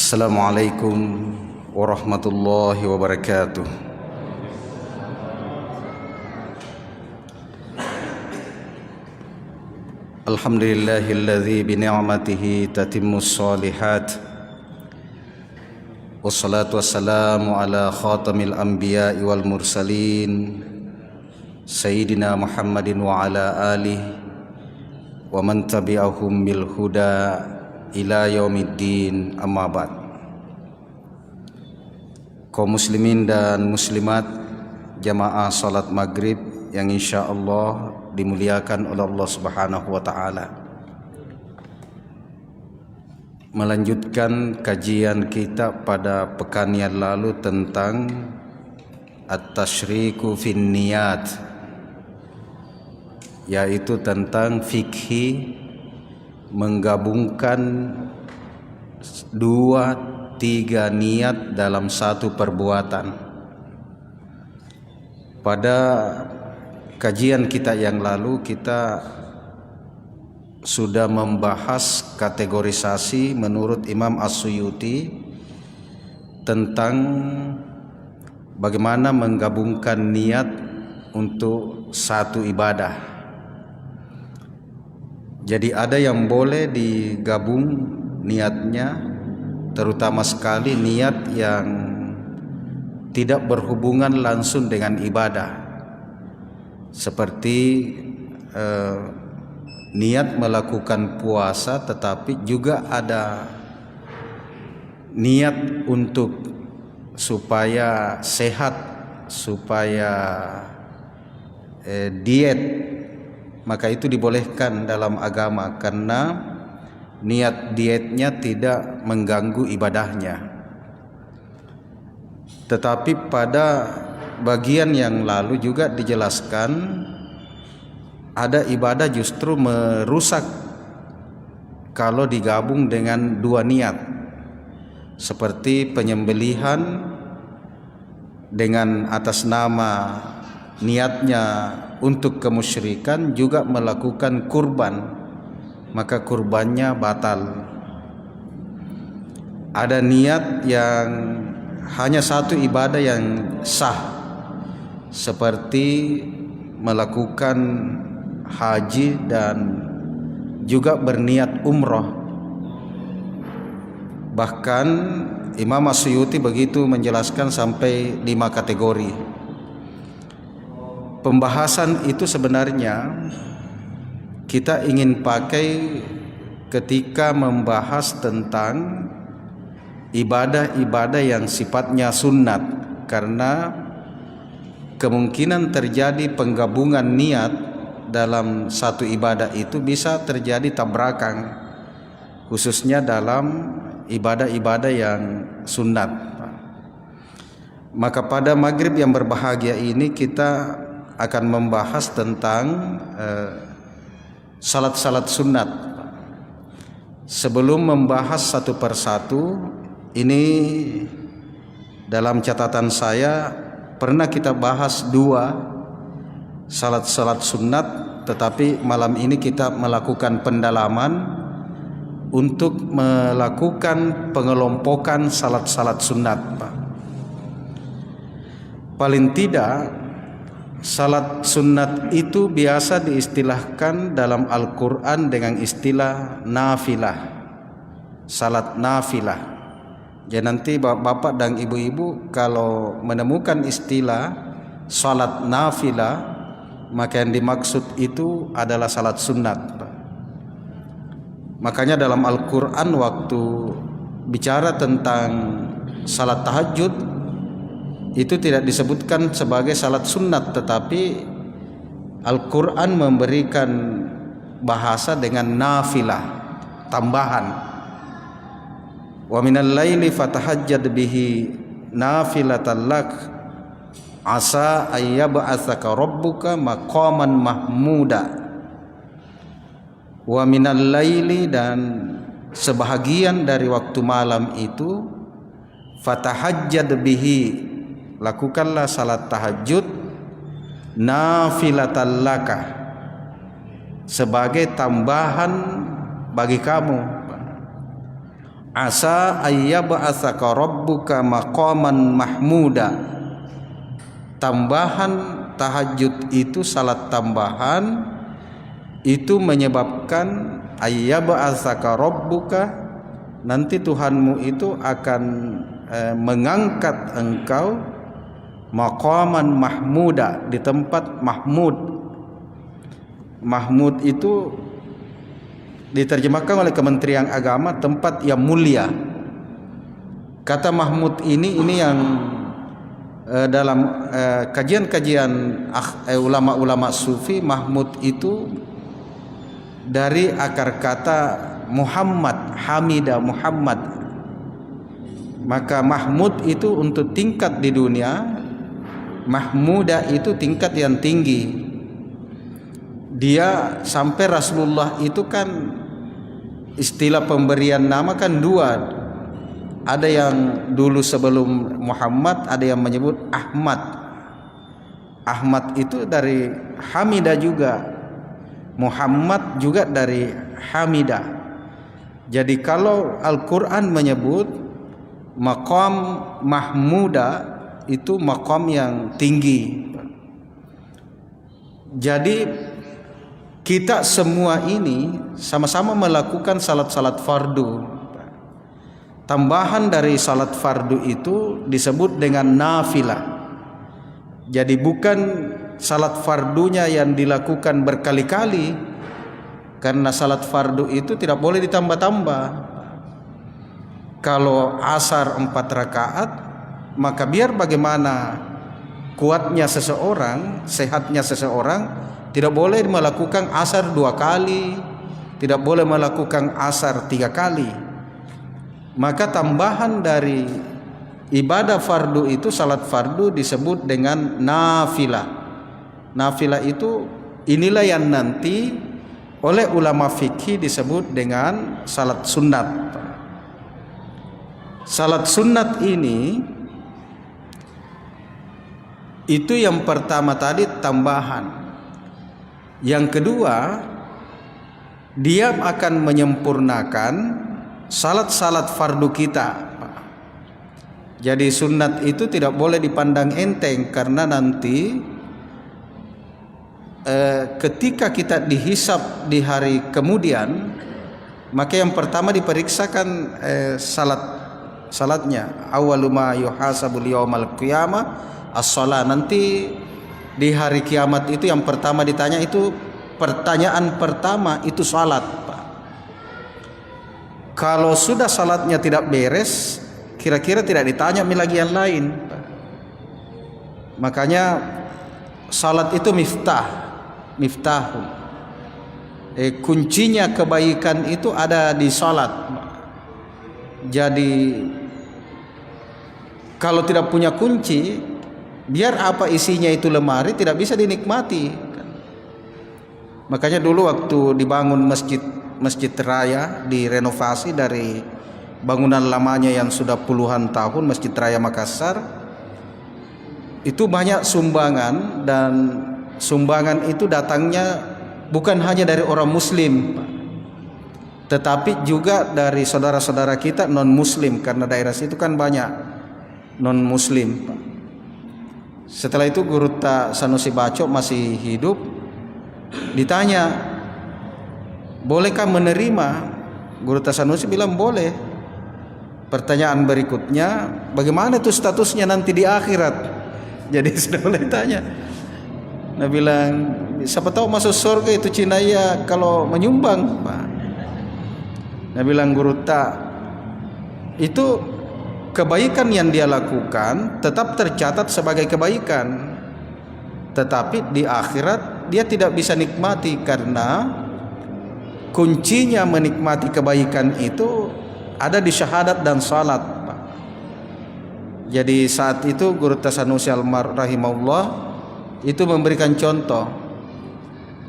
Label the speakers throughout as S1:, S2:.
S1: Assalamualaikum warahmatullahi wabarakatuh. Alhamdulillahilladzi bini'matihi tatimmus shalihat. Wassalatu wassalamu ala khatamil anbiya'i wal mursalin Sayyidina Muhammadin wa ala alihi wa man tabi'ahum bil huda ila yaumiddin, amma ba'd. Kaum muslimin dan muslimat jamaah salat maghrib yang insyaallah dimuliakan oleh Allah Subhanahu wa taala. Melanjutkan kajian kita pada pekan yang lalu tentang at-tasyriku fin niyat, yaitu tentang fikih menggabungkan 2-3 niat dalam satu perbuatan. Pada kajian kita yang lalu kita sudah membahas kategorisasi menurut Imam As-Suyuti tentang bagaimana menggabungkan niat untuk satu ibadah. Jadi ada yang boleh digabung niatnya, terutama sekali niat yang tidak berhubungan langsung dengan ibadah, seperti niat melakukan puasa, tetapi juga ada niat untuk supaya sehat, supaya diet, maka itu dibolehkan dalam agama karena niat dietnya tidak mengganggu ibadahnya. Tetapi pada bagian yang lalu juga dijelaskan ada ibadah justru merusak kalau digabung dengan 2 niat, seperti penyembelihan dengan atas nama niatnya untuk kemusyrikan, juga melakukan kurban, maka kurbannya batal. Ada niat yang hanya satu ibadah yang sah, seperti melakukan haji dan juga berniat umroh. Bahkan Imam As-Suyuti begitu menjelaskan sampai 5 kategori. Pembahasan itu sebenarnya kita ingin pakai ketika membahas tentang ibadah-ibadah yang sifatnya sunnat, karena kemungkinan terjadi penggabungan niat dalam satu ibadah itu bisa terjadi tabrakan, khususnya dalam ibadah-ibadah yang sunnat. Maka pada maghrib yang berbahagia ini kita akan membahas tentang salat-salat sunat. Sebelum membahas satu persatu, ini dalam catatan saya pernah kita bahas 2 salat-salat sunat, tetapi malam ini kita melakukan pendalaman untuk melakukan pengelompokan salat-salat sunat. Paling tidak salat sunat itu biasa diistilahkan dalam Al-Quran dengan istilah nafilah, salat nafilah. Jadi nanti bapak dan ibu-ibu kalau menemukan istilah salat nafilah, maka yang dimaksud itu adalah salat sunat. Makanya dalam Al-Quran waktu bicara tentang salat tahajud itu tidak disebutkan sebagai salat sunnat, tetapi Al-Quran memberikan bahasa dengan nafilah, tambahan. Wa minal laili fatahajjad bihi nafilatan lak asa ayyab'atsaka rabbuka maqaman mahmuda. Wa minal laili, dan sebahagian dari waktu malam itu, fatahajjad bihi, lakukanlah salat tahajud, nafilatan laka, sebagai tambahan bagi kamu. asa ayyab'atsaka rabbuka maqaman mahmuda. Tambahan tahajud itu, salat tambahan itu menyebabkan ayyab'atsaka rabbuka, nanti Tuhanmu itu akan mengangkat engkau maqaman mahmuda, di tempat mahmud. Mahmud itu diterjemahkan oleh Kementerian Agama tempat yang mulia. Kata Mahmud ini yang dalam kajian-kajian ulama-ulama sufi, Mahmud itu dari akar kata Muhammad, Hamida Muhammad. Maka Mahmud itu untuk tingkat di dunia, Mahmuda itu tingkat yang tinggi. Dia sampai Rasulullah itu kan istilah pemberian nama kan dua. Ada yang dulu sebelum Muhammad, ada yang menyebut Ahmad. Ahmad itu dari Hamida juga. Muhammad juga dari Hamida. Jadi kalau Al-Quran menyebut maqam mahmuda, itu maqam yang tinggi. Jadi kita semua ini sama-sama melakukan salat-salat fardu. Tambahan dari salat fardu itu disebut dengan nafilah. Jadi bukan salat fardunya yang dilakukan berkali-kali, karena salat fardu itu tidak boleh ditambah-tambah. Kalau asar 4 rakaat, maka biar bagaimana kuatnya seseorang, sehatnya seseorang, tidak boleh melakukan asar 2 kali, tidak boleh melakukan asar 3 kali. Maka tambahan dari ibadah fardu itu, salat fardu disebut dengan nafilah. Nafilah itu inilah yang nanti oleh ulama fikih disebut dengan salat sunat. Salat sunat ini itu yang pertama tadi tambahan. Yang kedua, dia akan menyempurnakan salat-salat fardu kita. Jadi sunat itu tidak boleh dipandang enteng, karena nanti ketika kita dihisab di hari kemudian, maka yang pertama diperiksakan salatnya. Awwalu ma yuhasabul yaumal qiyamah as-shalah. Nanti di hari kiamat itu yang pertama ditanya, itu pertanyaan pertama itu salat, Pak. Kalau sudah salatnya tidak beres, kira-kira tidak ditanya lagi yang lain, Pak. Makanya salat itu miftahun. Kuncinya kebaikan itu ada di salat. Jadi kalau tidak punya kunci, biar apa isinya itu lemari, tidak bisa dinikmati. Makanya dulu waktu dibangun masjid raya, direnovasi dari bangunan lamanya yang sudah puluhan tahun, Masjid Raya Makassar, itu banyak sumbangan, dan sumbangan itu datangnya bukan hanya dari orang muslim, tetapi juga dari saudara-saudara kita non muslim, karena daerah situ kan banyak non muslim. Setelah itu Guru Sanusi Baco masih hidup, ditanya, bolehkah menerima? Guru Sanusi bilang boleh. Pertanyaan berikutnya, bagaimana itu statusnya nanti di akhirat? Jadi sudah boleh tanya. Nah bilang, siapa tahu masuk surga itu Cina ya kalau menyumbang, Pak. Nah bilang Guru itu kebaikan yang dia lakukan tetap tercatat sebagai kebaikan, tetapi di akhirat dia tidak bisa nikmati, karena kuncinya menikmati kebaikan itu ada di syahadat dan salat, Pak. Jadi saat itu Guru Sanusi rahimahullah itu memberikan contoh,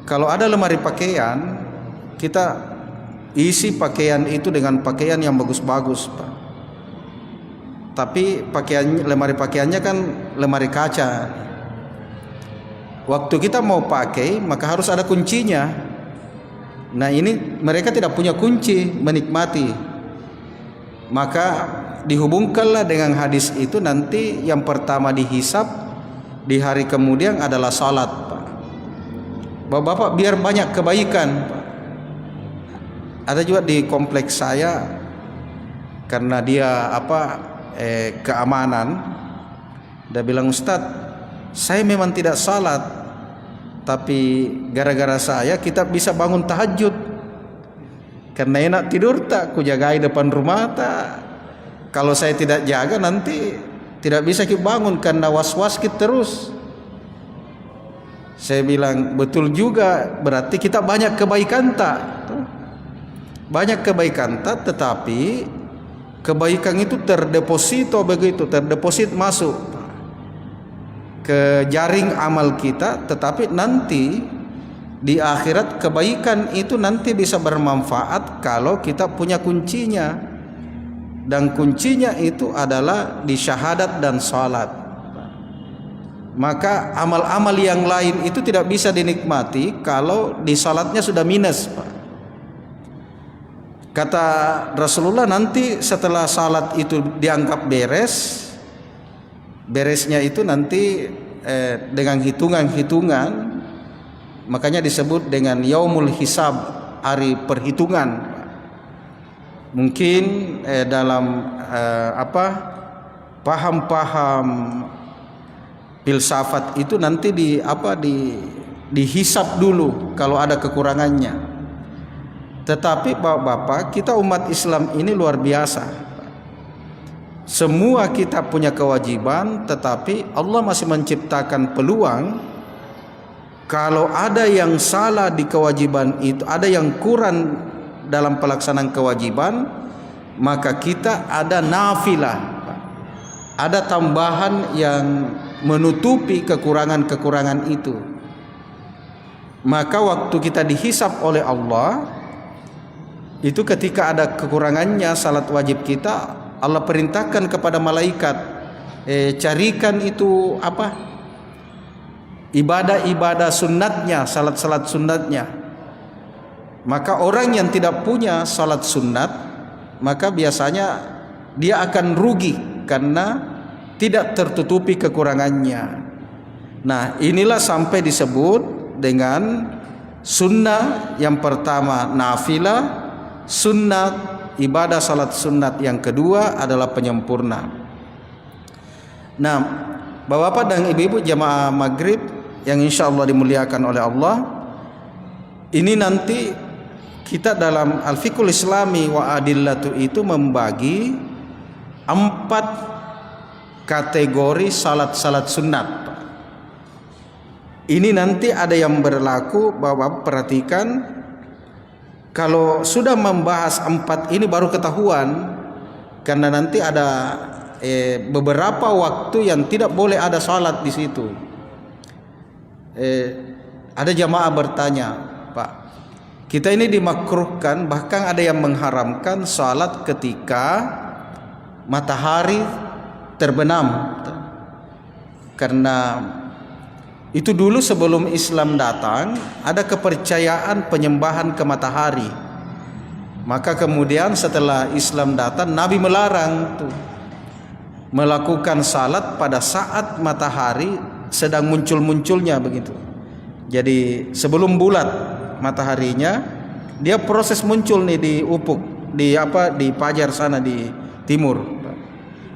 S1: kalau ada lemari pakaian, kita isi pakaian itu dengan pakaian yang bagus-bagus, Pak. Tapi lemari pakaiannya kan lemari kaca. Waktu kita mau pakai, maka harus ada kuncinya. Nah ini mereka tidak punya kunci menikmati. Maka dihubungkanlah dengan hadis itu, nanti yang pertama dihisab di hari kemudian adalah salat, Pak. Bapak-bapak, biar banyak kebaikan, Pak. Ada juga di kompleks saya, karena dia keamanan, dia bilang, "Ustadz, saya memang tidak salat, tapi gara-gara saya kita bisa bangun tahajud. Karena enak tidur tak, ku jagai depan rumah tak. Kalau saya tidak jaga nanti tidak bisa kita bangun karena was-was kita terus." Saya bilang, betul juga, berarti kita banyak kebaikan tak? Banyak kebaikan tak, tetapi kebaikan itu terdeposito begitu, terdeposit masuk ke jaring amal kita, tetapi nanti di akhirat kebaikan itu nanti bisa bermanfaat kalau kita punya kuncinya, dan kuncinya itu adalah di syahadat dan salat. Maka amal-amal yang lain itu tidak bisa dinikmati kalau di salatnya sudah minus, Pak. Kata Rasulullah, nanti setelah salat itu dianggap beres, beresnya itu nanti dengan hitungan-hitungan, makanya disebut dengan yaumul hisab, hari perhitungan. Mungkin dalam paham-paham filsafat itu nanti dihisab dulu kalau ada kekurangannya. Tetapi Bapak-bapak, kita umat Islam ini luar biasa. Semua kita punya kewajiban, tetapi Allah masih menciptakan peluang. Kalau ada yang salah di kewajiban itu, ada yang kurang dalam pelaksanaan kewajiban, maka kita ada nafilah, ada tambahan yang menutupi kekurangan-kekurangan itu. Maka waktu kita dihisab oleh Allah itu, ketika ada kekurangannya salat wajib kita, Allah perintahkan kepada malaikat, carikan itu ibadah-ibadah sunnatnya, salat-salat sunnatnya. Maka orang yang tidak punya salat sunnat, maka biasanya dia akan rugi karena tidak tertutupi kekurangannya. Nah, inilah sampai disebut dengan sunnah. Yang pertama nafilah, sunnat ibadah salat sunnat yang kedua adalah penyempurna. Nah, Bapak-bapak dan Ibu-ibu jamaah maghrib yang insya Allah dimuliakan oleh Allah, ini nanti kita dalam Al-Fiqhul Islami wa Adillatu itu membagi 4 kategori salat-salat sunat. Ini nanti ada yang berlaku, Bapak perhatikan, kalau sudah membahas 4 ini baru ketahuan, karena nanti ada beberapa waktu yang tidak boleh ada salat di situ. Ada jamaah bertanya, "Pak, kita ini dimakruhkan, bahkan ada yang mengharamkan salat ketika matahari terbenam." Karena itu dulu sebelum Islam datang ada kepercayaan penyembahan ke matahari. Maka kemudian setelah Islam datang, Nabi melarang melakukan salat pada saat matahari sedang muncul-munculnya begitu. Jadi sebelum bulat mataharinya, dia proses muncul nih di ufuk, di fajar sana di timur.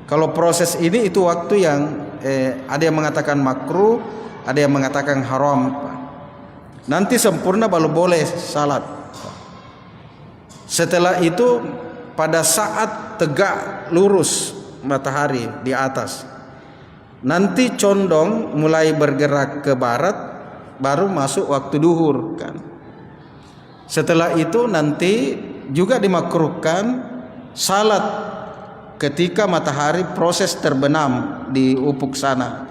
S1: Kalau proses ini itu waktu yang ada yang mengatakan makruh, ada yang mengatakan haram. Nanti sempurna baru boleh salat. Setelah itu pada saat tegak lurus matahari di atas, nanti condong mulai bergerak ke barat, baru masuk waktu duhur kan. Setelah itu nanti juga dimakruhkan salat ketika matahari proses terbenam di ufuk sana.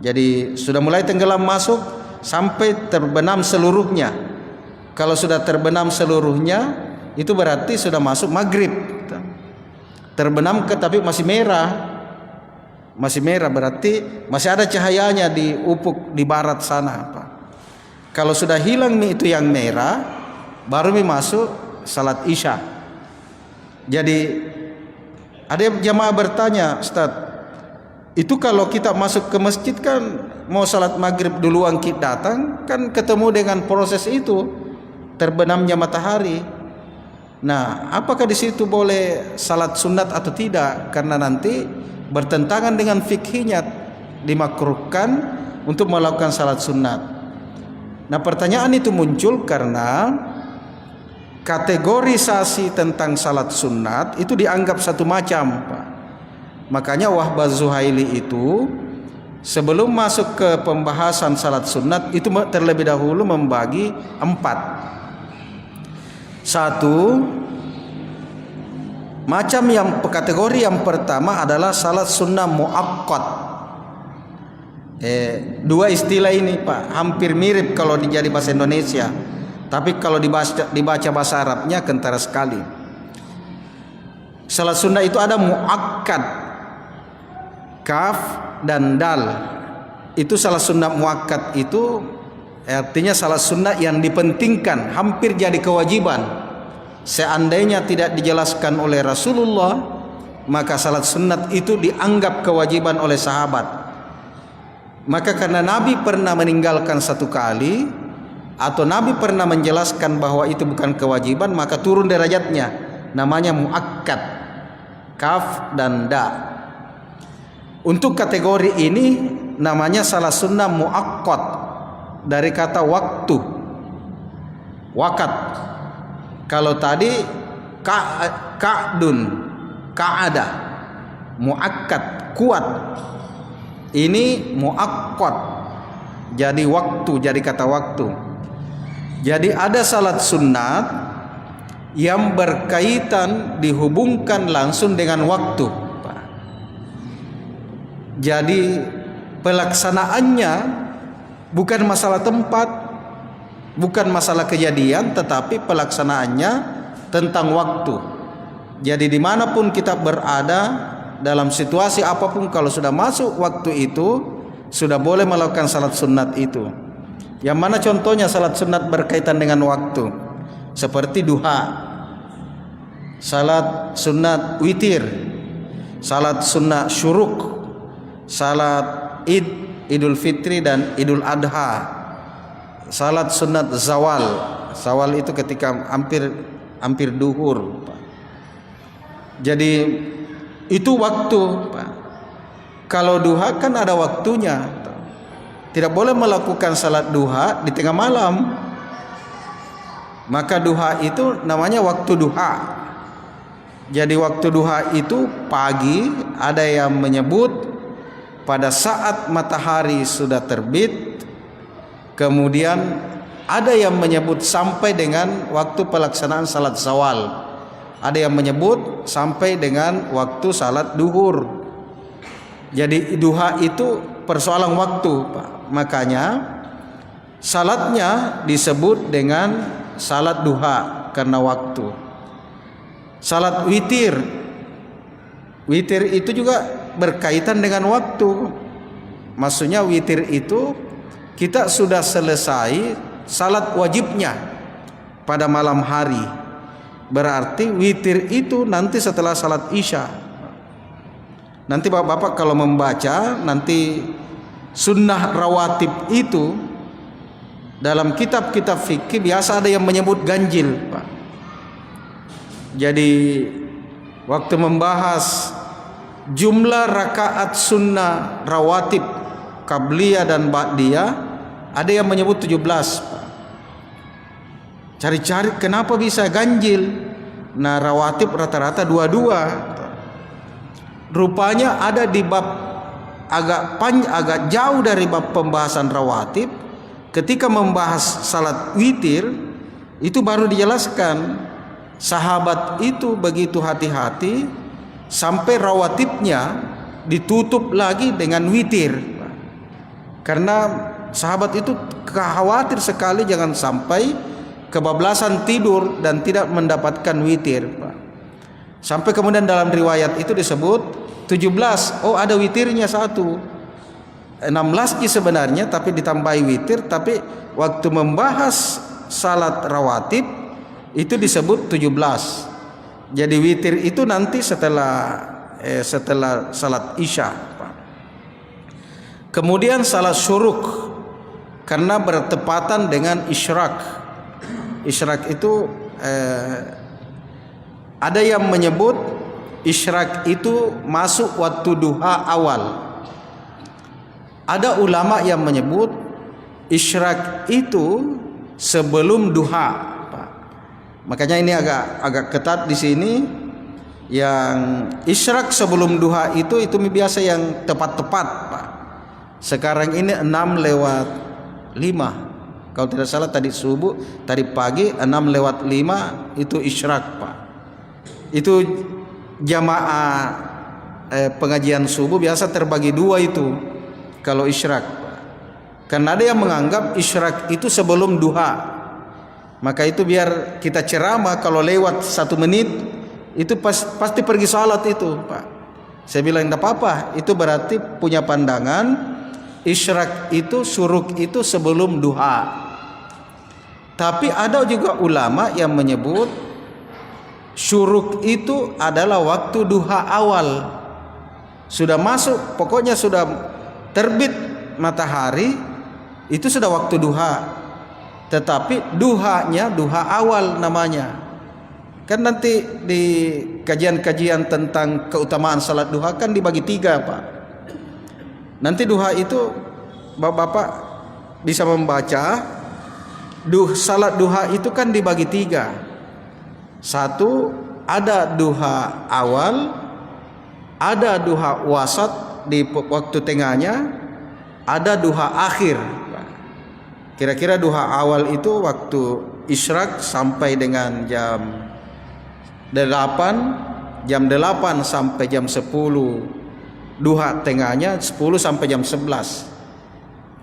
S1: Jadi sudah mulai tenggelam masuk sampai terbenam seluruhnya. Kalau sudah terbenam seluruhnya, itu berarti sudah masuk maghrib. Terbenam tapi masih merah. Masih merah berarti masih ada cahayanya di ufuk di barat sana. Kalau sudah hilang itu yang merah, baru masuk salat isya. Jadi Ada jamaah bertanya, Ustaz, itu kalau kita masuk ke masjid kan mau salat maghrib duluan kita datang, kan ketemu dengan proses itu terbenamnya matahari. Nah, apakah di situ boleh salat sunat atau tidak? Karena nanti bertentangan dengan fikihnya, dimakruhkan untuk melakukan salat sunat. Nah, pertanyaan itu muncul karena kategorisasi tentang salat sunat itu dianggap satu macam, Pak. Makanya Wahbah Zuhaili itu sebelum masuk ke pembahasan salat sunat itu terlebih dahulu membagi 4. Satu, macam yang kategori yang pertama adalah salat sunnah muakkad. Dua istilah ini, Pak, hampir mirip kalau dijadi bahasa Indonesia. Tapi kalau dibaca bahasa Arabnya kentara sekali. Salat sunnah itu ada muakkad, kaf dan dal. Itu salat sunnah muakkad itu artinya salat sunnah yang dipentingkan, hampir jadi kewajiban. Seandainya tidak dijelaskan oleh Rasulullah, maka salat sunnat itu dianggap kewajiban oleh sahabat. Maka karena Nabi pernah meninggalkan satu kali, atau Nabi pernah menjelaskan bahwa itu bukan kewajiban, maka turun derajatnya, namanya muakkad, kaf dan da. Untuk kategori ini namanya salat sunnah muakkad, dari kata waktu, wakat. Kalau tadi ka'dun, ka'ada, muakkad, kuat. Ini muakkad, jadi waktu, jadi kata waktu. Jadi ada salat sunat yang berkaitan, dihubungkan langsung dengan waktu. Jadi pelaksanaannya bukan masalah tempat, bukan masalah kejadian, tetapi pelaksanaannya tentang waktu. Jadi dimanapun kita berada, dalam situasi apapun, kalau sudah masuk waktu itu, sudah boleh melakukan salat sunat itu. Yang mana contohnya salat sunat berkaitan dengan waktu, seperti duha, salat sunat witir, salat sunat syuruk, salat Idul Fitri dan Idul Adha, salat sunat zawal. Zawal itu ketika hampir duhur. Jadi itu waktu, Pak. Kalau duha kan ada waktunya. Tidak boleh melakukan salat duha di tengah malam. Maka duha itu namanya waktu duha. Jadi waktu duha itu pagi, ada yang menyebut pada saat matahari sudah terbit. Kemudian ada yang menyebut sampai dengan waktu pelaksanaan salat zawal. Ada yang menyebut sampai dengan waktu salat duhur. Jadi duha itu persoalan waktu, Pak. Makanya salatnya disebut dengan salat duha karena waktu. Salat witir, witir itu juga berkaitan dengan waktu. Maksudnya witir itu kita sudah selesai salat wajibnya pada malam hari. Berarti witir itu nanti setelah salat isya. Nanti bapak-bapak kalau membaca nanti sunnah rawatib itu dalam kitab-kitab fikih biasa ada yang menyebut ganjil, Pak. Jadi waktu membahas jumlah rakaat sunnah rawatib qabliyah dan ba'diyah, ada yang menyebut 17, Pak. Cari-cari kenapa bisa ganjil. Nah, rawatib rata-rata 22. Rupanya ada di bab agak jauh dari bab pembahasan rawatib. Ketika membahas salat witir itu baru dijelaskan sahabat itu begitu hati-hati sampai rawatibnya ditutup lagi dengan witir. Karena sahabat itu khawatir sekali jangan sampai kebablasan tidur dan tidak mendapatkan witir, Pak. Sampai kemudian dalam riwayat itu disebut 17. Oh, ada witirnya satu. 16 sebenarnya tapi ditambahi witir, tapi waktu membahas salat rawatib itu disebut 17. Jadi witir itu nanti setelah setelah salat Isya, Pak. Kemudian salat syuruk karena bertepatan dengan isyraq. Isyraq itu ada yang menyebut isyraq itu masuk waktu duha awal. Ada ulama yang menyebut isyraq itu sebelum duha, Pak. Makanya ini agak ketat di sini. Yang isyraq sebelum duha itu biasa yang tepat-tepat, Pak. Sekarang ini 6:05. Kalau tidak salah tadi subuh, tadi pagi 6:05 itu isyraq, Pak. Itu jamaah pengajian subuh biasa terbagi dua itu kalau isyraq, Pak. Karena ada yang menganggap isyraq itu sebelum duha. Maka itu biar kita ceramah kalau lewat 1 menit itu pasti pergi salat itu, Pak. Saya bilang tidak apa-apa, itu berarti punya pandangan isyraq itu syuruk itu sebelum duha. Tapi ada juga ulama yang menyebut syuruk itu adalah waktu duha awal. Sudah masuk, pokoknya sudah terbit matahari, itu sudah waktu duha. Tetapi duhanya duha awal namanya. Kan nanti di kajian-kajian tentang keutamaan salat duha kan dibagi 3, Pak. Nanti duha itu Bapak bisa membaca salat duha itu kan dibagi 3. Satu, ada duha awal, ada duha wasat di waktu tengahnya, ada duha akhir. Kira-kira duha awal itu waktu isyraq sampai dengan jam 8 sampai jam 10. Duha tengahnya 10 sampai jam 11.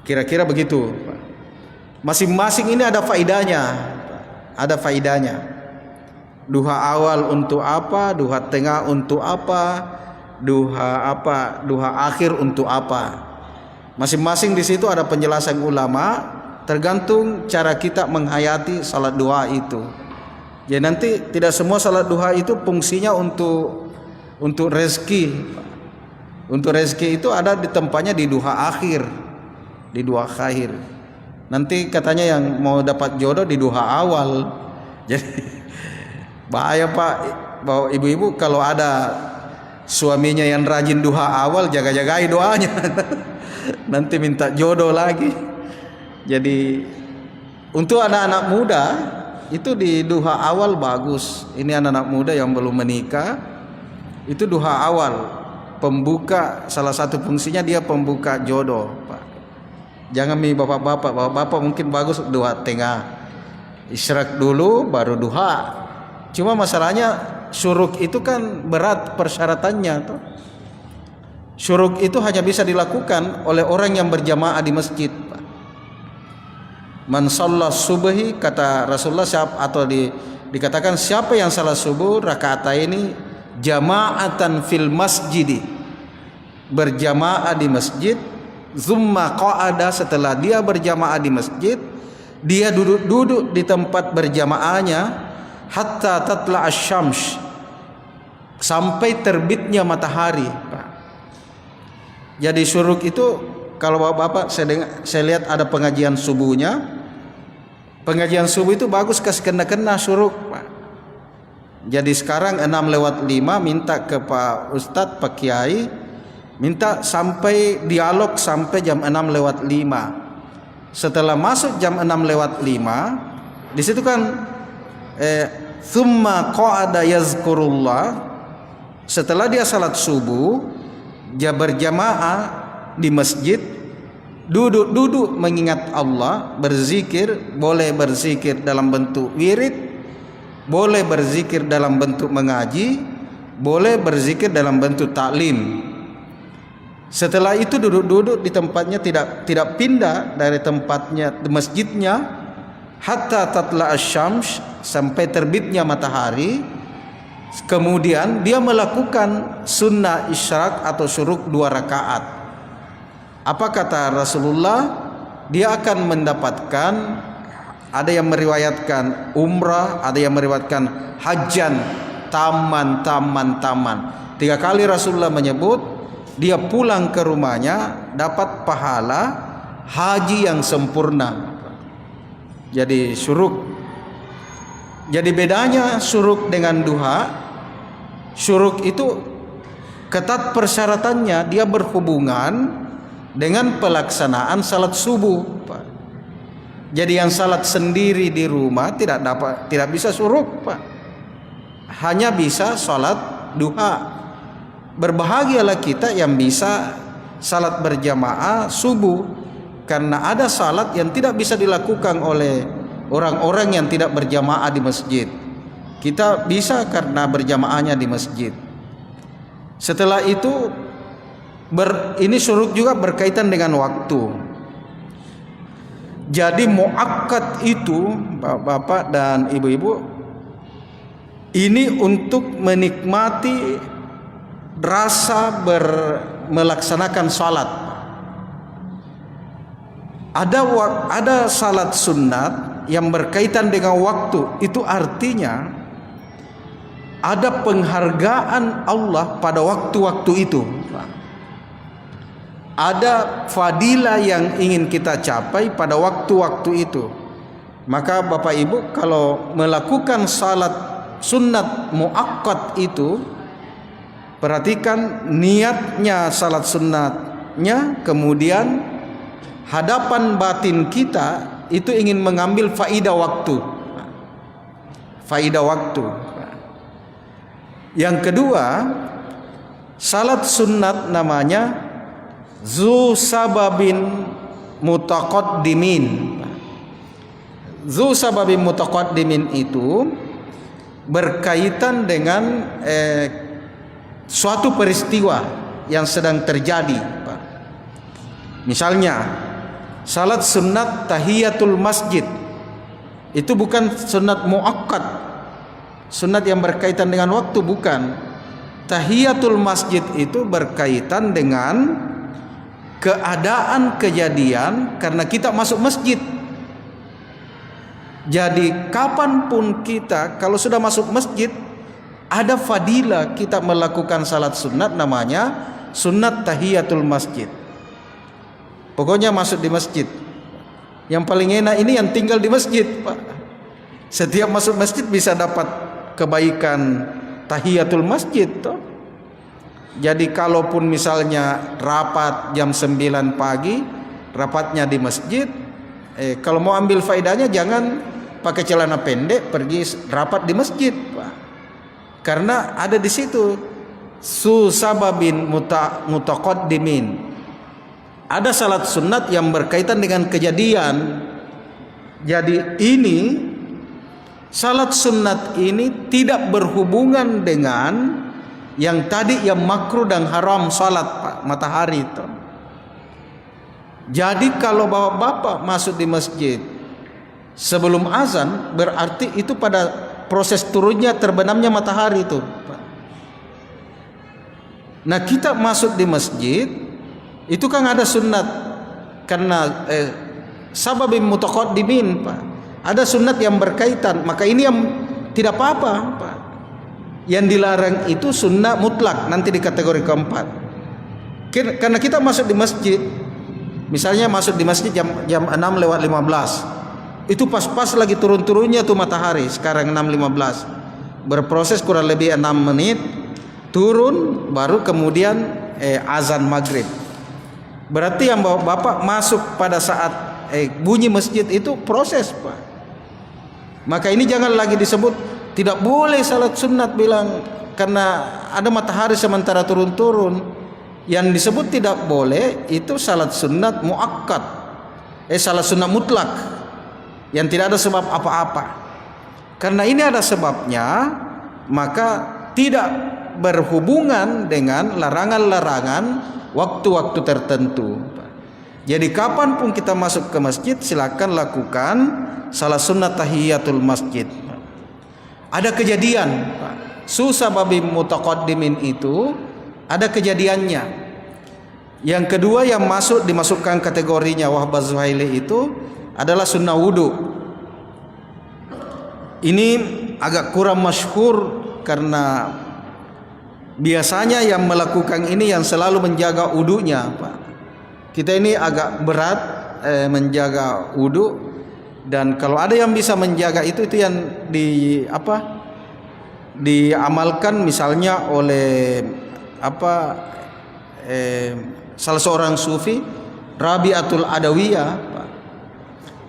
S1: Kira-kira begitu, Pak. Masing-masing ini ada faidahnya. Ada faidahnya. Duha awal untuk apa, duha tengah untuk apa, duha akhir untuk apa. Masing-masing di situ ada penjelasan ulama, tergantung cara kita menghayati salat duha itu. Jadi nanti tidak semua salat duha itu fungsinya untuk rezeki. Untuk rezeki itu ada di tempatnya di duha akhir, di duha akhir. Nanti katanya yang mau dapat jodoh di duha awal. Jadi bahaya, Pak, bahwa ibu-ibu kalau ada suaminya yang rajin duha awal, jaga-jagai doanya. Nanti minta jodoh lagi. Jadi untuk anak-anak muda itu di duha awal bagus. Ini anak-anak muda yang belum menikah, itu duha awal pembuka, salah satu fungsinya dia pembuka jodoh, Pak. Jangan bapak-bapak mungkin bagus duha tengah, isyraq dulu baru duha. Cuma masalahnya syuruk itu kan berat persyaratannya, toh. Syuruk itu hanya bisa dilakukan oleh orang yang berjamaah di masjid, Pak. Man shalla subhi, kata Rasulullah, dikatakan siapa yang salat subuh rakaat ini jama'atan fil masjidi, berjamaah di masjid, zumma qa'ada, setelah dia berjamaah di masjid, dia duduk di tempat berjamaahnya hatta tatla asy-syams, sampai terbitnya matahari, Pak. Jadi syuruk itu kalau Bapak saya lihat ada pengajian subuhnya. Pengajian subuh itu bagus kasih kena syuruk, Pak. Jadi sekarang 6:05 minta ke Pak Ustadz, Pak Kiai, minta sampai dialog sampai jam 6:05. Setelah masuk jam 6:05, di situ kan thumma qa'ada yazkurullah, setelah dia salat subuh, dia berjamaah di masjid, duduk mengingat Allah, berzikir, boleh berzikir dalam bentuk wirid, boleh berzikir dalam bentuk mengaji, boleh berzikir dalam bentuk taklim. Setelah itu duduk di tempatnya, tidak pindah dari tempatnya di masjidnya hatta tatla asy-syams, sampai terbitnya matahari. Kemudian dia melakukan sunnah isyraq atau syuruk 2 rakaat. Apa kata Rasulullah? Dia akan mendapatkan, ada yang meriwayatkan umrah, ada yang meriwayatkan hajjan, taman. 3 kali Rasulullah menyebut dia pulang ke rumahnya dapat pahala haji yang sempurna. Jadi syuruk. Jadi bedanya syuruk dengan duha, syuruk itu ketat persyaratannya, dia berhubungan dengan pelaksanaan salat subuh. Jadi yang salat sendiri di rumah tidak bisa syuruk, Pak. Hanya bisa salat duha. Berbahagialah kita yang bisa salat berjamaah subuh, karena ada salat yang tidak bisa dilakukan oleh orang-orang yang tidak berjamaah di masjid. Kita bisa karena berjamaahnya di masjid. Setelah itu ini syuruk juga berkaitan dengan waktu. Jadi muakkad itu, Bapak dan Ibu-ibu, ini untuk menikmati rasa melaksanakan salat. Ada salat sunat yang berkaitan dengan waktu. Itu artinya ada penghargaan Allah pada waktu-waktu itu. Ada fadilah yang ingin kita capai pada waktu-waktu itu. Maka Bapak Ibu, kalau melakukan salat sunat muakkad itu, perhatikan niatnya salat sunatnya, kemudian hadapan batin kita itu ingin mengambil faidah waktu. Faidah waktu. Yang kedua, salat sunat namanya zu sababin mutaqaddimin. Zu sababin mutaqaddimin itu berkaitan dengan suatu peristiwa yang sedang terjadi. Misalnya salat sunat tahiyatul masjid, itu bukan sunat muakkad, sunat yang berkaitan dengan waktu, bukan. Tahiyatul masjid itu berkaitan dengan keadaan kejadian karena kita masuk masjid. Jadi kapanpun kita kalau sudah masuk masjid, ada fadilah kita melakukan salat sunat, namanya sunat tahiyatul masjid. Pokoknya masuk di masjid. Yang paling enak ini yang tinggal di masjid, Pak. Setiap masuk masjid bisa dapat kebaikan tahiyatul masjid, toh. Jadi kalaupun misalnya rapat jam 9 pagi, rapatnya di masjid, kalau mau ambil faedahnya jangan pakai celana pendek pergi rapat di masjid, Pak. Karena ada di situ susababin mutaqaddimin. Ada salat sunat yang berkaitan dengan kejadian. Jadi ini salat sunat ini tidak berhubungan dengan yang tadi yang makruh dan haram salat, Pak, matahari itu. Jadi kalau bapak-bapak masuk di masjid sebelum azan, berarti itu pada proses turunnya terbenamnya matahari itu, Pak. Nah, kita masuk di masjid itu kan ada sunat karena sababin mutaqaddimin, Pak. Ada sunat yang berkaitan, maka ini yang tidak apa-apa, Pak. Yang dilarang itu sunnah mutlak, nanti di kategori keempat. Karena kita masuk di masjid, misalnya masuk di masjid jam 6:15, itu pas-pas lagi turun-turunnya tuh matahari. Sekarang 6:15, berproses kurang lebih 6 menit, turun baru kemudian azan maghrib. Berarti yang bapak masuk pada saat bunyi masjid itu proses, Pak. Maka ini jangan lagi disebut tidak boleh salat sunat, bilang karena ada matahari sementara turun-turun. Yang disebut tidak boleh itu salat sunat muakkad, salat sunat mutlak yang tidak ada sebab apa-apa. Karena ini ada sebabnya, maka tidak berhubungan dengan larangan-larangan waktu-waktu tertentu. Jadi kapanpun kita masuk ke masjid, silakan lakukan salat sunat tahiyatul masjid. Ada kejadian, susababim mutaqaddimin itu ada kejadiannya. Yang kedua yang dimasukkan kategorinya Wahbah Zuhaili itu adalah sunnah wudu. Ini agak kurang masyhur karena biasanya yang melakukan ini yang selalu menjaga wudunya, Pak. Kita ini agak berat menjaga wudu, dan kalau ada yang bisa menjaga itu yang diamalkan misalnya oleh salah seorang sufi, Rabi'atul Adawiyah.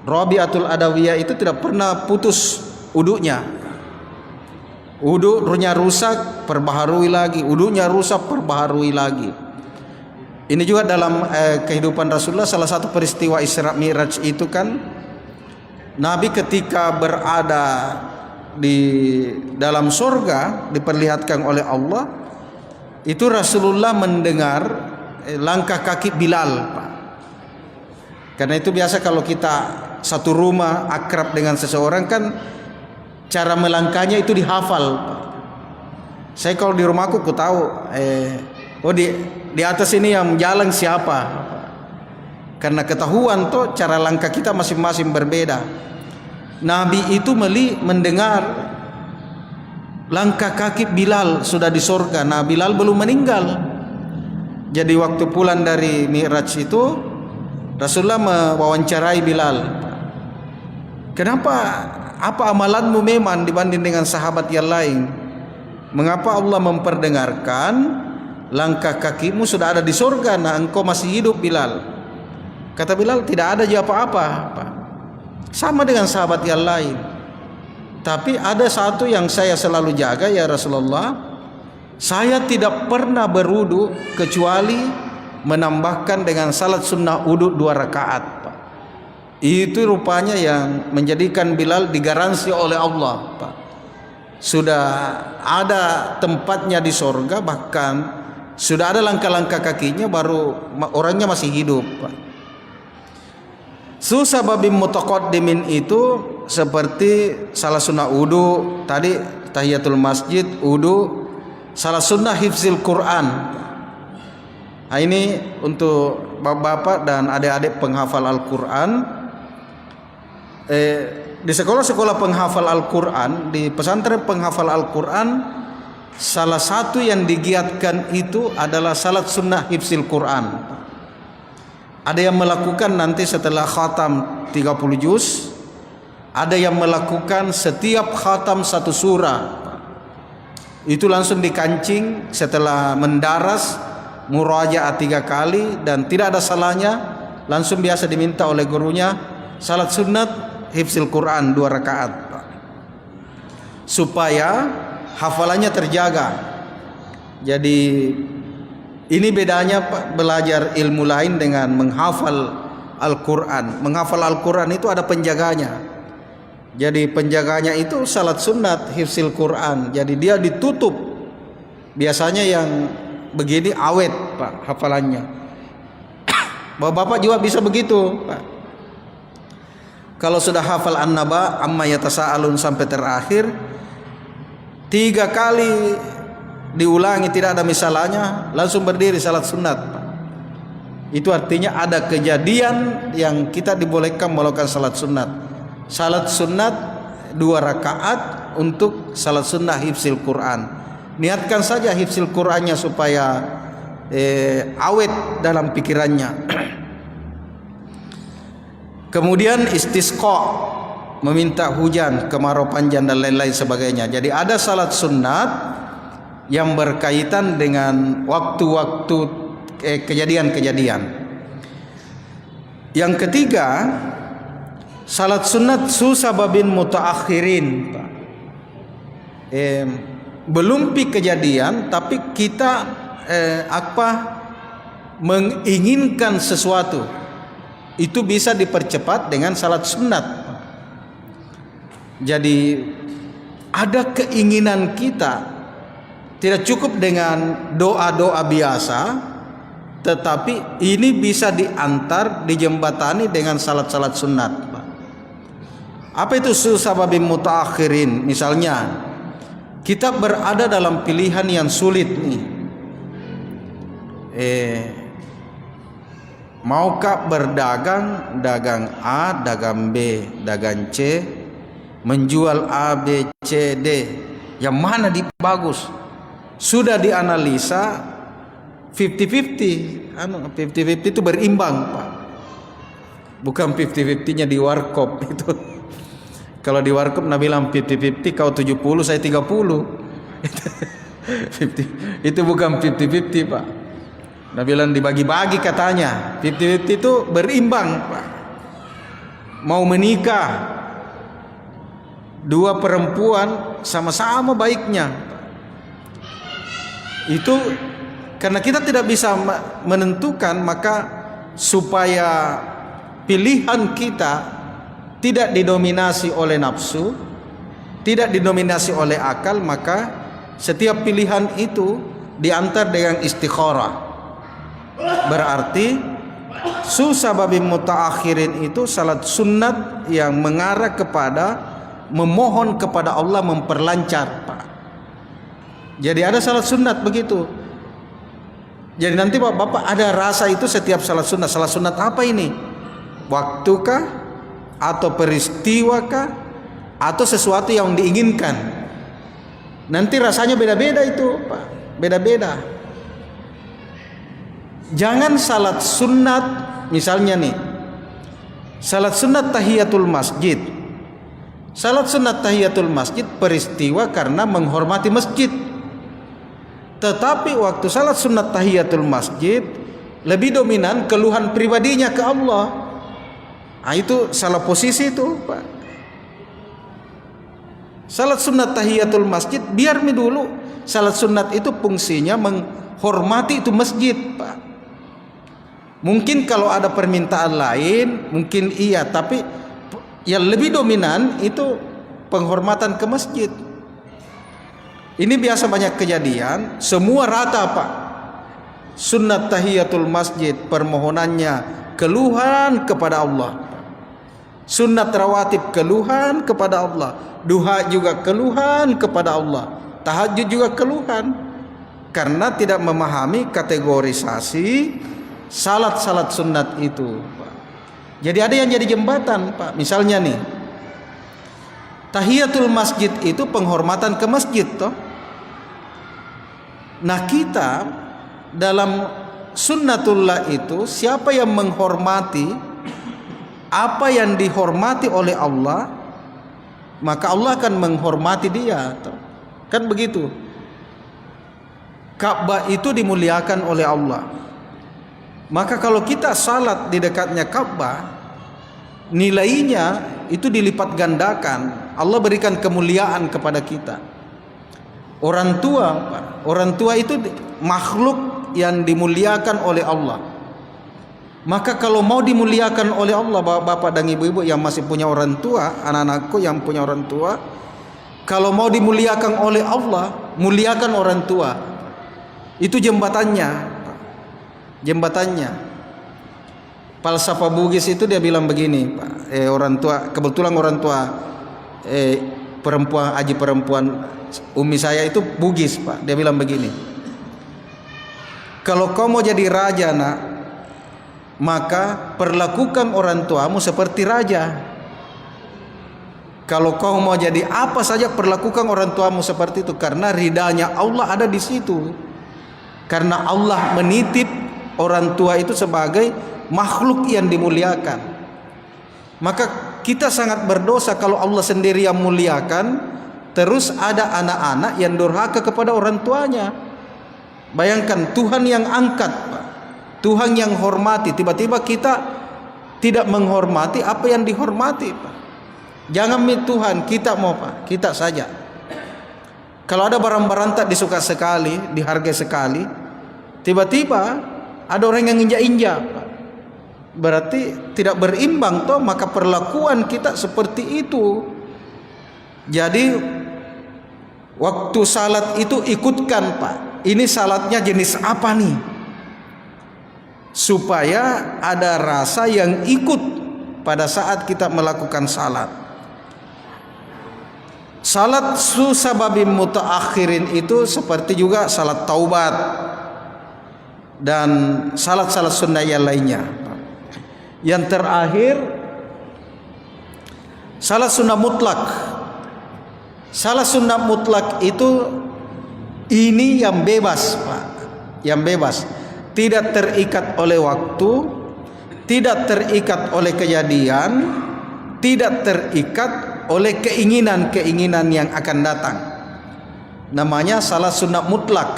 S1: Rabi'atul Adawiyah itu tidak pernah putus wudunya. Wudunya rusak, perbaharui lagi. Wudunya rusak, perbaharui lagi. Ini juga dalam kehidupan Rasulullah, salah satu peristiwa Isra Mi'raj itu kan, Nabi ketika berada di dalam surga diperlihatkan oleh Allah, itu Rasulullah mendengar langkah kaki Bilal, Pak. Karena itu biasa kalau kita satu rumah akrab dengan seseorang kan cara melangkahnya itu dihafal, Pak. Saya kalau di rumahku ku tahu di atas ini yang jalan siapa, karena ketahuan tuh cara langkah kita masing-masing berbeda. Nabi itu mendengar langkah kaki Bilal sudah di surga. Nah, Bilal belum meninggal. Jadi waktu pulang dari Mi'raj itu, Rasulullah mewawancarai Bilal. Kenapa? Apa amalanmu memang dibanding dengan sahabat yang lain? Mengapa Allah memperdengarkan langkah kakimu sudah ada di surga, nah engkau masih hidup, Bilal? Kata Bilal, tidak ada apa-apa, Pak. Sama dengan sahabat yang lain. Tapi ada satu yang saya selalu jaga, ya Rasulullah. Saya tidak pernah berwudu kecuali menambahkan dengan salat sunnah wudu 2 rakaat, Pak. Itu rupanya yang menjadikan Bilal digaransi oleh Allah, Pak. Sudah ada tempatnya di surga, bahkan sudah ada langkah-langkah kakinya, baru orangnya masih hidup, Pak. Susababim mutaqaddimin itu seperti salah sunnah wudu tadi, tahiyatul masjid, wudu, salah sunnah hifzil Quran. Nah, ini untuk bapak-bapak dan adik-adik penghafal Al-Quran. Di sekolah-sekolah penghafal Al-Quran, di pesantren penghafal Al-Quran, salah satu yang digiatkan itu adalah salat sunnah hifzil Quran. Ada yang melakukan nanti setelah khatam 30 juz, ada yang melakukan setiap khatam 1 surah. Itu langsung dikancing setelah mendaras murajaah 3 kali, dan tidak ada salahnya langsung biasa diminta oleh gurunya salat sunat hifzil Quran 2 rakaat, supaya hafalannya terjaga. Jadi ini bedanya, Pak, belajar ilmu lain dengan menghafal Al-Quran. Menghafal Al-Quran itu ada penjaganya. Jadi penjaganya itu salat sunat hifzil Quran. Jadi dia ditutup. Biasanya yang begini awet, Pak, hafalannya. Bapak-bapak juga bisa begitu, Pak. Kalau sudah hafal An-Naba amma yatasaalun sampai terakhir 3 kali diulangi tidak ada misalnya, langsung berdiri salat sunat, Pak. Itu artinya ada kejadian yang kita dibolehkan melakukan salat sunat. Salat sunat 2 rakaat untuk salat sunnah hifzil Quran. Niatkan saja hifzil Qurannya supaya awet dalam pikirannya. Kemudian istisqa, meminta hujan, kemarau panjang dan lain-lain sebagainya. Jadi ada salat sunat yang berkaitan dengan waktu-waktu kejadian-kejadian. Yang ketiga, salat sunat susababin mutaakhirin, Pak. Belum kejadian tapi kita menginginkan sesuatu, itu bisa dipercepat dengan salat sunat. Jadi ada keinginan kita, tidak cukup dengan doa-doa biasa, tetapi ini bisa diantar, dijembatani dengan salat-salat sunat, Pak. Apa itu susababim mutaakhirin? Misalnya kita berada dalam pilihan yang sulit nih. Maukah berdagang, dagang A, dagang B, dagang C, menjual A, B, C, D, yang mana bagus? sudah dianalisa 50-50. 50-50 itu berimbang, Pak. Bukan 50-50-nya di warkop itu. Kalau di warkop Nabi bilang 50-50, kau 70 saya 30. 50, itu bukan 50-50, Pak. Nabi bilang dibagi-bagi katanya. 50-50 itu berimbang, Pak. Mau menikah, dua perempuan sama-sama baiknya. Itu karena kita tidak bisa menentukan, maka supaya pilihan kita tidak didominasi oleh nafsu, tidak didominasi oleh akal, maka setiap pilihan itu diantar dengan istikharah. Berarti susababin mutaakhirin itu salat sunnat yang mengarah kepada memohon kepada Allah memperlancar, Pak. Jadi ada salat sunat begitu. Jadi nanti Bapak ada rasa itu setiap salat sunat. Salat sunat apa ini? Waktukah atau peristiwakah atau sesuatu yang diinginkan? Nanti rasanya beda-beda itu, Pak. Beda-beda. Jangan salat sunat, misalnya nih, salat sunat tahiyatul masjid. Salat sunat tahiyatul masjid peristiwa karena menghormati masjid. Tetapi waktu salat sunat tahiyatul masjid lebih dominan keluhan pribadinya ke Allah. Nah, itu salah posisi itu, Pak. Salat sunat tahiyatul masjid biar dulu. Salat sunat itu fungsinya menghormati itu masjid, Pak. Mungkin kalau ada permintaan lain mungkin iya, tapi yang lebih dominan itu penghormatan ke masjid. Ini biasa banyak kejadian, semua rata, Pak. Sunnat tahiyatul masjid permohonannya keluhan kepada Allah. Sunnat rawatib keluhan kepada Allah. Duha juga keluhan kepada Allah. Tahajud juga keluhan. Karena tidak memahami kategorisasi salat-salat sunnat itu, Pak. Jadi ada yang jadi jembatan, Pak. Misalnya nih, tahiyatul masjid itu penghormatan ke masjid, toh. Nah, kita dalam sunnatullah itu siapa yang menghormati apa yang dihormati oleh Allah, maka Allah akan menghormati dia, toh. Kan begitu. Ka'bah itu dimuliakan oleh Allah. Maka kalau kita salat di dekatnya Ka'bah, nilainya itu dilipat gandakan. Allah berikan kemuliaan kepada kita. Orang tua itu makhluk yang dimuliakan oleh Allah. Maka kalau mau dimuliakan oleh Allah, bapak dan ibu-ibu yang masih punya orang tua, anak-anakku yang punya orang tua, kalau mau dimuliakan oleh Allah, muliakan orang tua. Itu jembatannya. Jembatannya. Falsafah Bugis itu dia bilang begini, Pak. Orang tua, kebetulan orang tua perempuan, aji perempuan umi saya itu Bugis, Pak. Dia bilang begini, kalau kau mau jadi raja, nak, maka perlakukan orang tuamu seperti raja. Kalau kau mau jadi apa saja, perlakukan orang tuamu seperti itu, karena ridanya Allah ada di situ. Karena Allah menitip orang tua itu sebagai makhluk yang dimuliakan. Maka kita sangat berdosa kalau Allah sendiri yang muliakan, terus ada anak-anak yang durhaka kepada orang tuanya. Bayangkan Tuhan yang angkat, Pak. Tuhan yang hormati, tiba-tiba kita tidak menghormati apa yang dihormati, Pak. Jangan Tuhan, kita mau, Pak, kita saja. Kalau ada barang-barang tak disuka sekali, dihargai sekali, tiba-tiba ada orang yang injak-injak, Pak. Berarti tidak berimbang, toh, maka perlakuan kita seperti itu. Jadi waktu salat itu ikutkan, Pak. Ini salatnya jenis apa nih? Supaya ada rasa yang ikut pada saat kita melakukan salat. Salat susababim mutaakhirin itu seperti juga salat taubat dan salat-salat sunnah yang lainnya. Yang terakhir, salat sunnah mutlak. Salat sunnah mutlak itu Ini yang bebas, Pak. Yang bebas. Tidak terikat oleh waktu, tidak terikat oleh kejadian, tidak terikat oleh keinginan-keinginan yang akan datang. Namanya salat sunat mutlak.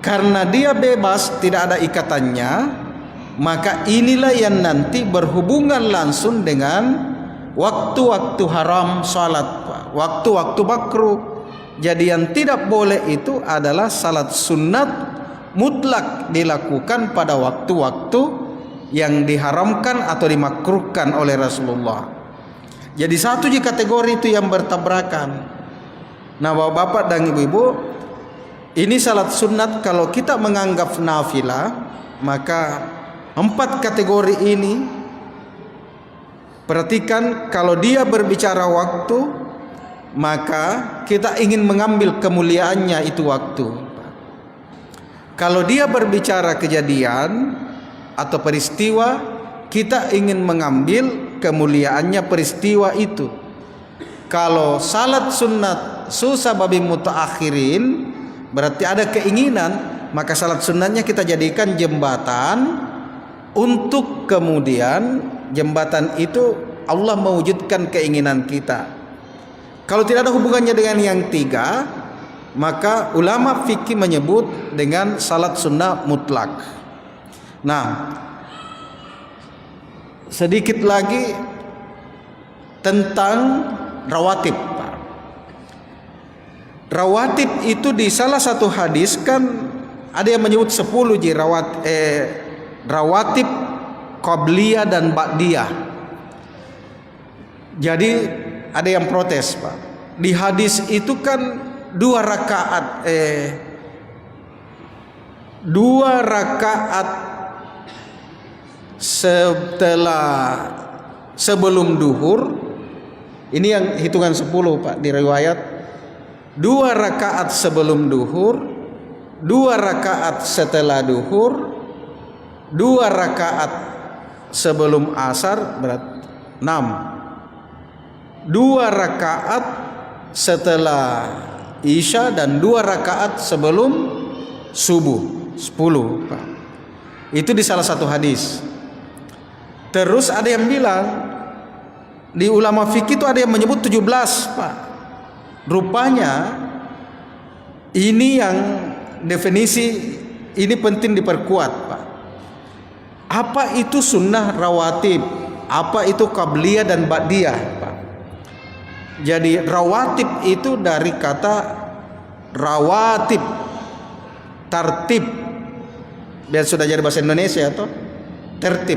S1: Karena dia bebas, tidak ada ikatannya, maka inilah yang nanti berhubungan langsung dengan waktu-waktu haram salat, waktu-waktu makruh. Jadi yang tidak boleh itu adalah salat sunat mutlak dilakukan pada waktu-waktu yang diharamkan atau dimakruhkan oleh Rasulullah. Jadi satu kategori itu yang bertabrakan. Nah, bapak-bapak dan ibu-ibu, ini salat sunat kalau kita menganggap nafilah, maka 4 kategori ini, perhatikan, kalau dia berbicara waktu, maka kita ingin mengambil kemuliaannya itu waktu. Kalau dia berbicara kejadian atau peristiwa, kita ingin mengambil kemuliaannya peristiwa itu. Kalau salat sunat susababi mutaakhirin, berarti ada keinginan, maka salat sunatnya kita jadikan jembatan untuk kemudian jembatan itu Allah mewujudkan keinginan kita. Kalau tidak ada hubungannya dengan yang 3, maka ulama fikih menyebut dengan salat sunnah mutlak. Nah, sedikit lagi tentang rawatib. Rawatib itu di salah satu hadis kan ada yang menyebut 10 rawatib qabliyah dan ba'diyah. Jadi ada yang protes, Pak. Di hadis itu kan 2 rakaat sebelum duhur. Ini yang hitungan 10, Pak, di riwayat. 2 rakaat sebelum duhur, 2 rakaat setelah duhur, 2 rakaat sebelum asar, berat 6. 2 rakaat setelah isya dan 2 rakaat sebelum subuh, 10, Pak. Itu di salah satu hadis. Terus ada yang bilang, di ulama fikih itu ada yang menyebut 17, Pak. Rupanya ini yang definisi ini penting diperkuat, Pak. Apa itu sunnah rawatib? Apa itu qabliyah dan ba'diyah, Pak? Jadi rawatib itu dari kata rawatib, tartib. Biar sudah jadi bahasa Indonesia atau tertib.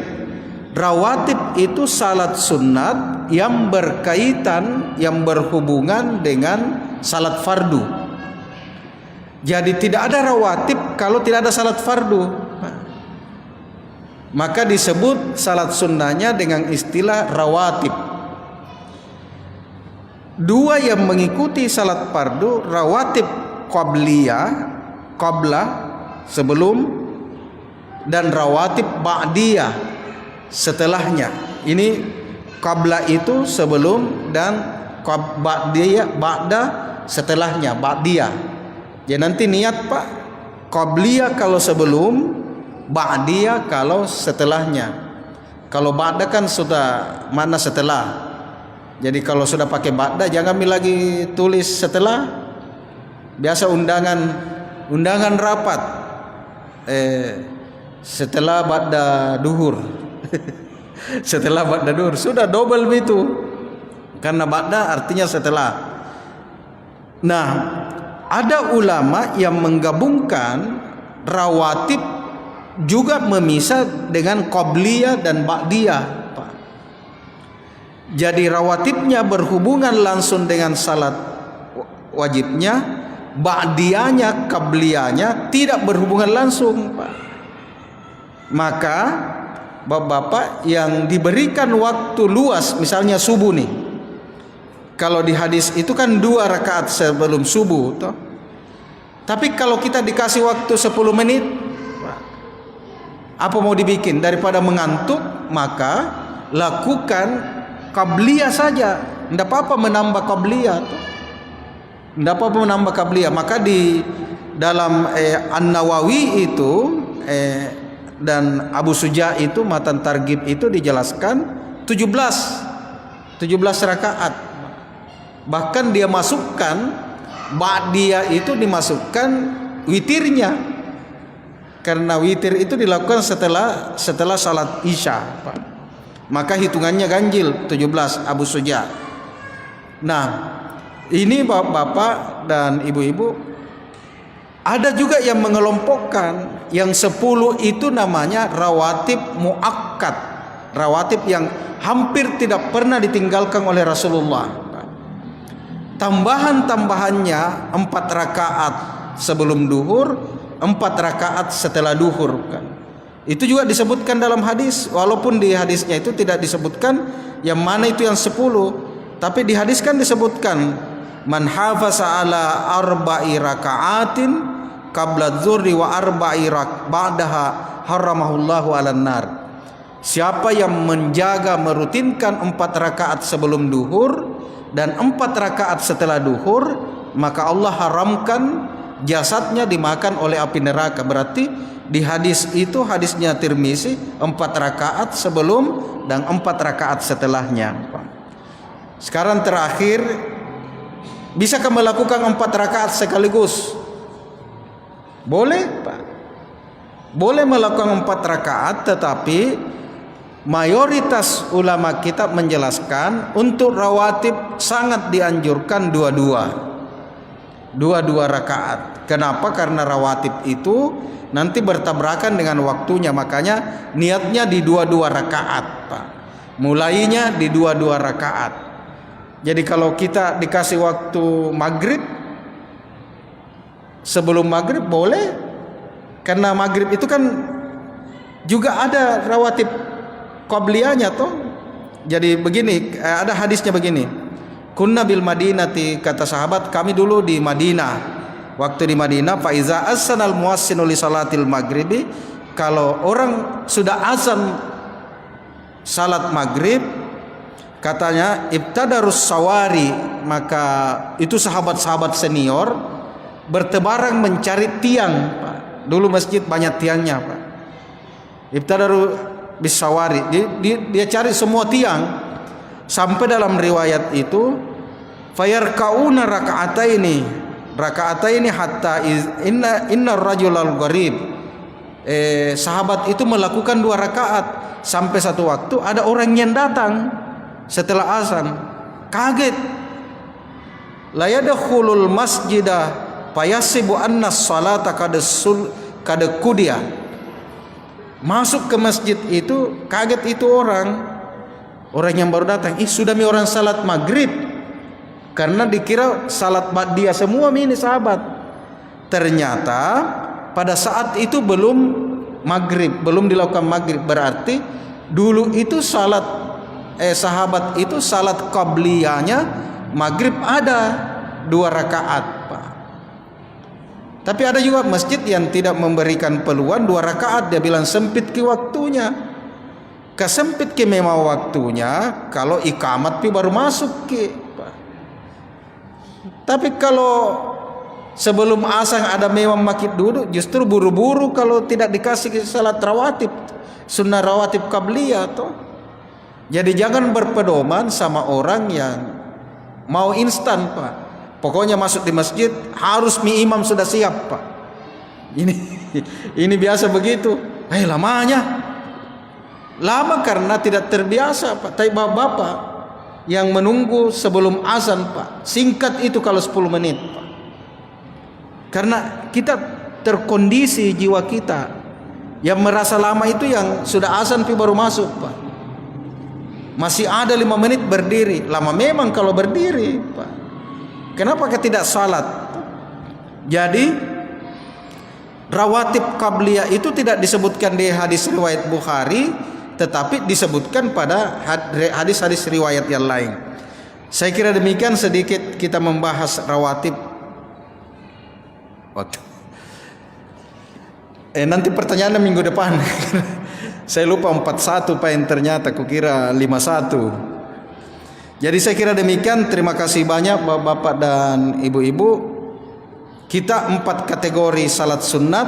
S1: Rawatib itu salat sunat yang berkaitan, yang berhubungan dengan salat fardu. Jadi tidak ada rawatib kalau tidak ada salat fardu. Maka disebut salat sunnahnya dengan istilah rawatib. 2 yang mengikuti salat fardu, rawatib qabliyah, qablah sebelum, dan rawatib ba'diyah setelahnya. Ini qablah itu sebelum dan ba'diyah ba'da setelahnya, ba'diyah. Ya nanti niat, Pak, qabliyah kalau sebelum, ba'diyah kalau setelahnya. Kalau ba'da kan sudah mana setelah. Jadi kalau sudah pakai ba'da jangan lagi tulis setelah. Biasa undangan rapat setelah ba'da duhur. Setelah ba'da duhur sudah double itu. Karena ba'da artinya setelah. Nah, ada ulama yang menggabungkan rawatib juga memisah dengan qabliyah dan ba'diyah. Jadi rawatibnya berhubungan langsung dengan salat wajibnya, ba'diyahnya, qabliyahnya tidak berhubungan langsung, Pak. Maka bapak-bapak yang diberikan waktu luas, misalnya subuh nih. Kalau di hadis itu kan 2 rakaat sebelum subuh, toh. Tapi kalau kita dikasih waktu 10 menit, apa mau dibikin? Daripada mengantuk, maka lakukan qabliyah saja. Tidak apa-apa menambah qabliyah tuh. Tidak apa menambah qabliyah. Maka di dalam An-Nawawi itu dan Abu Suja itu matan targhib itu dijelaskan 17 rakaat. Bahkan dia masukkan ba'diyah itu dimasukkan witirnya, karena witir itu dilakukan setelah salat isya, Pak. Maka hitungannya ganjil 17 Abu Suja. Nah, ini bapak-bapak dan ibu-ibu, ada juga yang mengelompokkan yang 10 itu namanya rawatib muakkad, rawatib yang hampir tidak pernah ditinggalkan oleh Rasulullah. Tambahan-tambahannya 4 rakaat sebelum duhur, 4 rakaat setelah duhur kan. Itu juga disebutkan dalam hadis, walaupun di hadisnya itu tidak disebutkan yang mana itu yang 10, tapi di hadis kan disebutkan man hafaza ala arba'i raka'atin qabla dzurri wa arba'i ba'daha haramahullahu 'alan nar. Siapa yang menjaga merutinkan 4 rakaat sebelum duhur dan 4 rakaat setelah duhur, maka Allah haramkan jasadnya dimakan oleh api neraka. Berarti di hadis itu, hadisnya Tirmizi, 4 rakaat sebelum dan 4 rakaat setelahnya. Sekarang terakhir, bisakah melakukan 4 rakaat sekaligus? Boleh, Pak. Boleh melakukan 4 rakaat, tetapi mayoritas ulama kita menjelaskan untuk rawatib sangat dianjurkan dua-dua rakaat. Kenapa? Karena rawatib itu nanti bertabrakan dengan waktunya, makanya niatnya di 2-2 rakaat, Pak. Mulainya di 2-2 rakaat. Jadi kalau kita dikasih waktu maghrib, sebelum maghrib boleh, karena maghrib itu kan juga ada rawatib qabliyahnya toh. Jadi begini, ada hadisnya begini. Kunna bil Madinati, kata sahabat, kami dulu di Madinah. Waktu di Madinah, fa iza azanal muazzinu li salatil maghribi, kalau orang sudah azan salat maghrib, katanya ibtadarus sawari, maka itu sahabat-sahabat senior bertebaran mencari tiang, Pak. Dulu masjid banyak tiangnya, Pak. Ibtadaru bisawari, dia cari semua tiang, sampai dalam riwayat itu fayarkauna raka'ataini hatta inna rajulal gharib, sahabat itu melakukan 2 rakaat sampai satu waktu ada orang yang datang setelah azan, kaget, la yadkhulul masjidah fayasibu anna salata kada kudia, masuk ke masjid itu, kaget itu orang yang baru datang, sudah mi orang salat maghrib, karena dikira salat ba'diyah semua ini sahabat. Ternyata pada saat itu belum maghrib, belum dilakukan maghrib. Berarti dulu itu salat sahabat itu salat qabliyahnya maghrib ada 2 rakaat, Pak. Tapi ada juga masjid yang tidak memberikan peluang 2 rakaat, dia bilang sempit ki waktunya. Kesempit ki memang waktunya kalau ikamat pi baru masuk ki. Tapi kalau sebelum azan ada memang makin duduk, justru buru-buru kalau tidak dikasih salat rawatib, sunnah rawatib qabliyah toh. Jadi jangan berpedoman sama orang yang mau instan, Pak. Pokoknya masuk di masjid harus mi imam sudah siap, Pak. Ini biasa begitu. Lamanya. Lama karena tidak terbiasa, Pak. Tapi bapak yang menunggu sebelum azan, Pak, singkat itu kalau 10 menit, Pak. Karena kita terkondisi jiwa kita yang merasa lama itu yang sudah azan baru masuk, Pak. Masih ada 5 menit berdiri, lama memang kalau berdiri, Pak. Kenapa kita tidak salat? Jadi rawatib qabliyah itu tidak disebutkan di hadis riwayat Bukhari, tetapi disebutkan pada hadis-hadis riwayat yang lain. Saya kira demikian sedikit kita membahas rawatib. Nanti pertanyaannya minggu depan. Saya lupa 41 Pak, yang ternyata kukira 51. Jadi saya kira demikian. Terima kasih banyak bapak-bapak dan ibu-ibu. Kita 4 kategori salat sunat.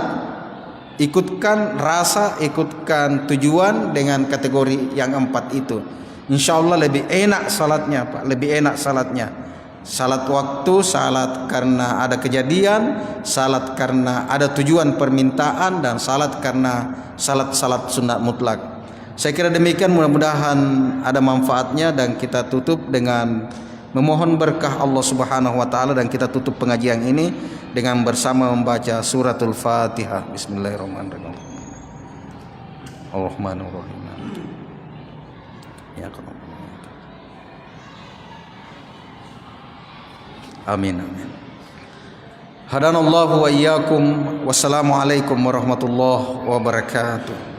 S1: Ikutkan rasa, ikutkan tujuan dengan kategori yang 4 itu. Insya Allah lebih enak salatnya, Pak. Lebih enak salatnya. Salat waktu, salat karena ada kejadian, salat karena ada tujuan permintaan, dan salat karena salat sunat mutlak. Saya kira demikian, mudah-mudahan ada manfaatnya, dan kita tutup dengan memohon berkah Allah Subhanahu wa taala, dan kita tutup pengajian ini dengan bersama membaca suratul Fatihah. Bismillahirrahmanirrahim. Ar-Rahmanir-Rahim. Ya Allah. Amin amin. Hadanallahu wa iyyakum. Wassalamualaikum warahmatullahi wabarakatuh.